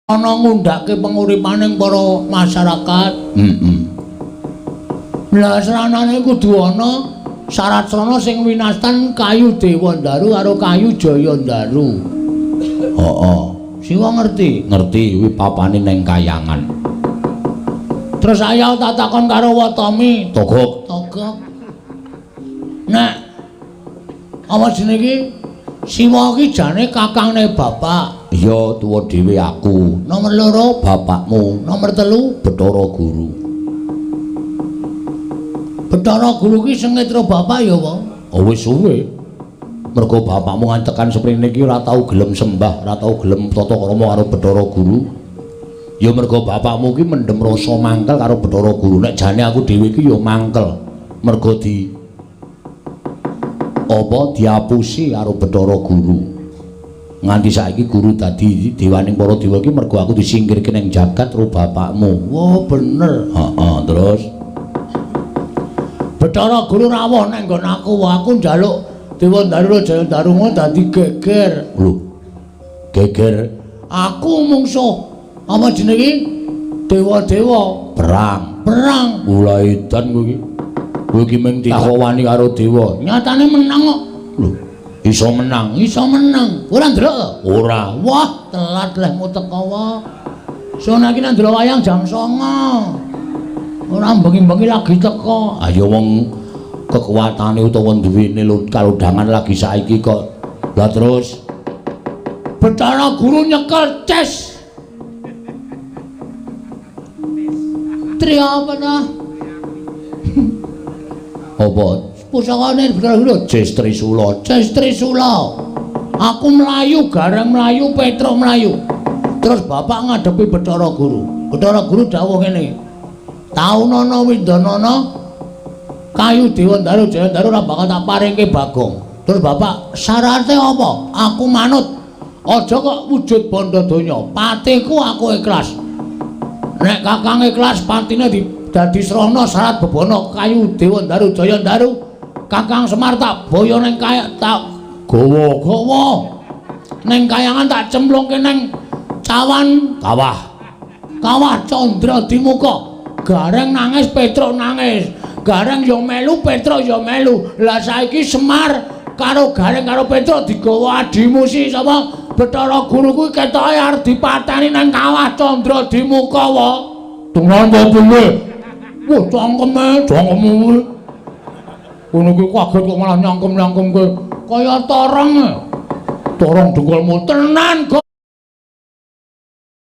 ana ngundhake penguripaning para masyarakat. Lah sranane kudu ana syarat srana sing winastan kayu Dewandaru karo kayu Jayandaru. Heeh. Siwa ngerti? Ngerti kuwi papane ning kayangan. Terus ayo tak takon karo Watami. Togok. Nek apa jenenge Siwa iki jane kakangne bapak. Iya, tuwa dhewe aku. Nomor loro Bapakmu. nomor telu Bathara Guru. Bathara Guru ki sengitra bapak ya apa? Oh wis suwe. Mergo bapakmu ngantekan seprene iki ora tau gelem sembah, ora tau gelem tata krama karo Bathara Guru. Ya mergo bapakmu ki mendem rasa mangkel karo Bathara Guru. Nek jane aku dhewe iki ya mangkel. Mergo diapusi karo Bathara Guru. Nganti saiki guru dadi dewaning para dewa iki mergo aku disingkirke ning jagat karo bapakmu. Wah bener. Heeh, terus Bathara Guru rawuh ning nggon aku njaluk Dewandaru Jayandaru dadi geger. lho. Geger Aku mungsuh apa jenenge dewa-dewa perang. Mulai Edan kowe iki. Kowe iki mung ditakoni karo dewa. nyatane menang kok. Lho, iso menang. Ora ndelok. Ora. Wah, telat lehmu teko wae. Sono iki nang ndelok wayang jam 09.00. Ora bengi-bengi lagi teko. Ayo wong kekuatane utawa duwene kalodhangan lagi saiki kok. Lah terus Bathara Guru nyekel ces. Trio apa ta? apa? Pusakane Bathara Guru Jes Trisula. ces Trisula. Aku mlayu, gareng mlayu, Petruk mlayu. Terus bapak ngadepi Bathara Guru. Bathara Guru dawuh ngene. Taunana Windanana kayu Dewandaru Jayandaru ora bakal tak paringke Bagong. Terus bapak syarate apa? Aku manut. Aja kok wujud bondo donya. Patiku aku ikhlas. Nek kakang ikhlas patine dadi srana syarat bebono kayu Dewandaru Jayandaru. Kakang Semar tak boyo ning kaya tak gawa-gawa. Ning kayangan tak cemplungke ning cawan kawah Candra Dimuka. Gareng nangis, Petruk nangis. Gareng ya melu, Petruk ya melu. Lah saiki Semar karo Gareng karo Petruk digawa adimusi sapa? Bathara Guru kuwi ketoke arep dipateni nang kawah Candra Dimuka wae. Dengan piye? Wah, cangkeme kuwi. Ngono kuwi kaget kok malah nyangkem-nyangkemke kaya torong. Torong dengkulmu tenan kok.